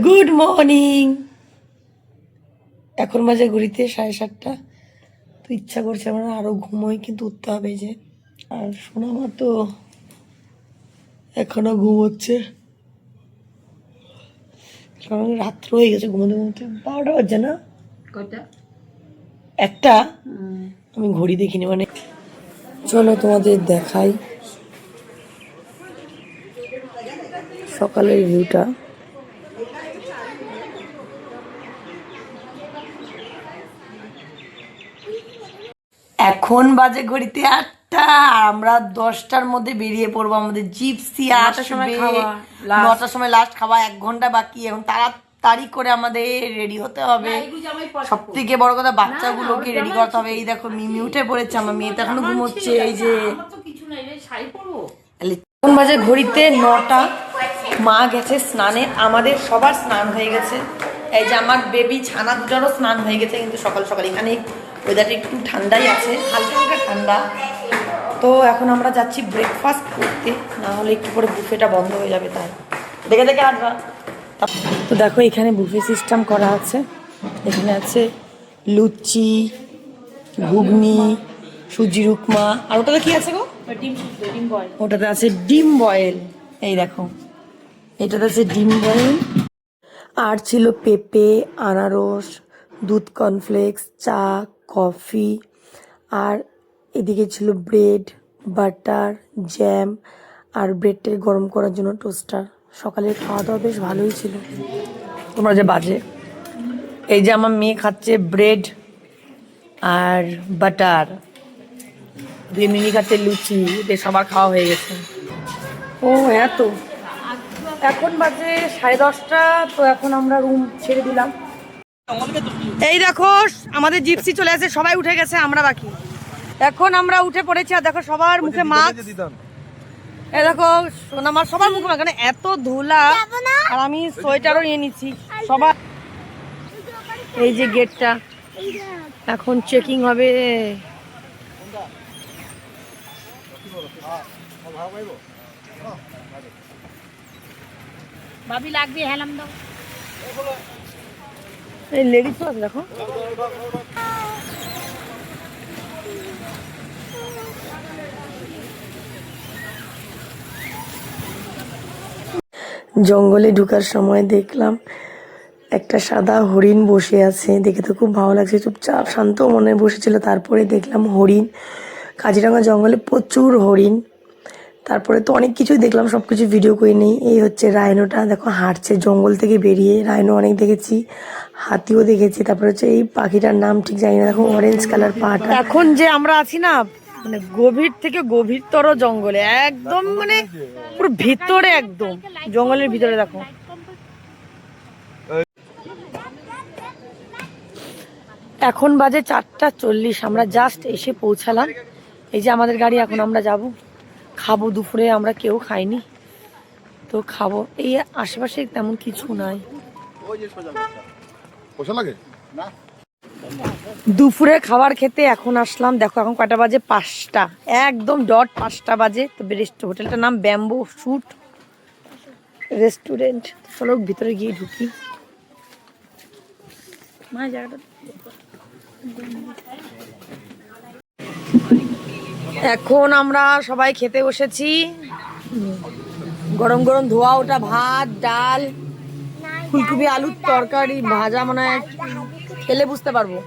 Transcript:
Good morning. এখন বাজে ঘুরিতে 7:30। তো ইচ্ছা করছে আমার আরো ঘুমোই, কিন্তু উঠতে হবে যে। আর সোনামা তো এখনো ঘুমোচ্ছে, কারণ রাত্র হয়ে গেছে ঘুমোতে ঘুমোতে। 12টা বাজছে না? কয়টা? একটা। আমি ঘড়ি দেখিনি, মানে চলো তোমাদের দেখাই সকালের ভিউটা। এখন বাজে ঘড়িতে 8টা, আর আমরা 10টার মধ্যে বেরিয়ে পড়বো। আমাদের জিপসি আসবে 9টার সময়, লাস্ট খাওয়া, 1 ঘন্টা বাকি। এখন তাড়াতাড়ি করে আমাদের রেডি হতে হবে। সব থেকে বড় কথা, বাচ্চাগুলোকে রেডি করতে হবে। এই দেখো মিমি উঠে পড়েছে, আমার মেয়ে তো এখনো ঘুমোচ্ছে। এই যে এখন বাজে ঘড়িতে 9টা। মা গেছে স্নানে, আমাদের সবার স্নান হয়ে গেছে। এই যে আমার বেবি ছানা দুটারও স্নান হয়ে গেছে, কিন্তু সকাল সকাল। এখানে ওয়েদারটা একটু ঠান্ডাই আছে, হালকা হালকা ঠান্ডা। তো এখন আমরা যাচ্ছি ব্রেকফাস্ট করতে, না হলে একটু পরে বুফেটা বন্ধ হয়ে যাবে। তাই দেখে দেখে আসবা। তো দেখো এখানে বুফে সিস্টেম করা আছে। এখানে আছে লুচি, ঘুগনি, সুজির উপমা, আর ওটাতে কি আছে গো? ওটাতে আছে ডিম বয়েল। এই দেখো, এটাতে আছে ডিম বয়েল। আর ছিল পেঁপে, আনারস, দুধ, কর্নফ্লেক্স, চা, কফি। আর এদিকে ছিল ব্রেড, বাটার, জ্যাম, আর ব্রেডটাকে গরম করার জন্য টোস্টার। সকালের খাওয়া দাওয়া বেশ ভালোই ছিল। তোমরা যে বাজে, এই যে আমার মেয়ে খাচ্ছে ব্রেড আর বাটার, মিনি খাচ্ছে লুচি। এদের সবার খাওয়া হয়ে গেছে। ও হ্যাঁ, তো এখন বাজে 10:30। তো এখন আমরা রুম ছেড়ে দিলাম। এই দেখো আমাদের জিপসি চলে আসে, সবাই উঠে গেছে, আমরা বাকি। এখন আমরা উঠে পড়েছি, আর দেখো সবার মুখে মাস্ক। এই দেখো সোনামার সবার মুখে মাস্ক, এত ধুলা। আর আমি সোয়েটারও নিয়ে নিচ্ছি সবার। এই যে গেটটা, এখন চেকিং হবে। ভাবি লাগবে হেলাম দাও। এই লেডিসও আছে দেখো। জঙ্গলে ঢুকার সময় দেখলাম একটা সাদা হরিণ বসে আছে। দেখে তো খুব ভালো লাগছে, চুপচাপ শান্ত মনে বসেছিল। তারপরে দেখলাম হরিণ, কাজিরাঙা জঙ্গলে প্রচুর হরিণ। তারপরে তো অনেক কিছুই দেখলাম, সব কিছু ভিডিও করে নেই। এই হচ্ছে রাইনোটা, দেখো হাঁটছে জঙ্গল থেকে বেরিয়ে। রাইনো অনেক দেখেছি, হাতিও দেখেছি। তারপরে হচ্ছে এই পাখিটার নাম ঠিক জানি না, দেখো অরেঞ্জ কালার পাটা। এখন যে আমরা আছি না, মানে গভীর থেকে গভীরতর জঙ্গলে, একদম মানে পুরো ভিতরে, একদম জঙ্গলের ভিতরে। দেখো এখন বাজে 4:40, আমরা জাস্ট এসে পৌঁছালাম। এই যে আমাদের গাড়ি, এখন আমরা যাব খাবো। দুপুরে আমরা কেউ খাইনি, তো খাবো। এই আশেপাশে তেমন কিছু নাই। দুপুরে খাবার খেতে এখন আসলাম। দেখো এখন কয়টা বাজে, 5টা, একদম ডট 5টা বাজে। তো হোটেলটার নাম ব্যাম্বো শুট রেস্টুরেন্ট। চলো ভিতরে গিয়ে ঢুকি। এখন আমরা সবাই খেতে বসেছি। গরম গরম ধোয়া ওটা ভাত, ডাল, ফুলকপি আলুর তরকারি, ভাজা। মনে হয় খেলে বুঝতে পারবো।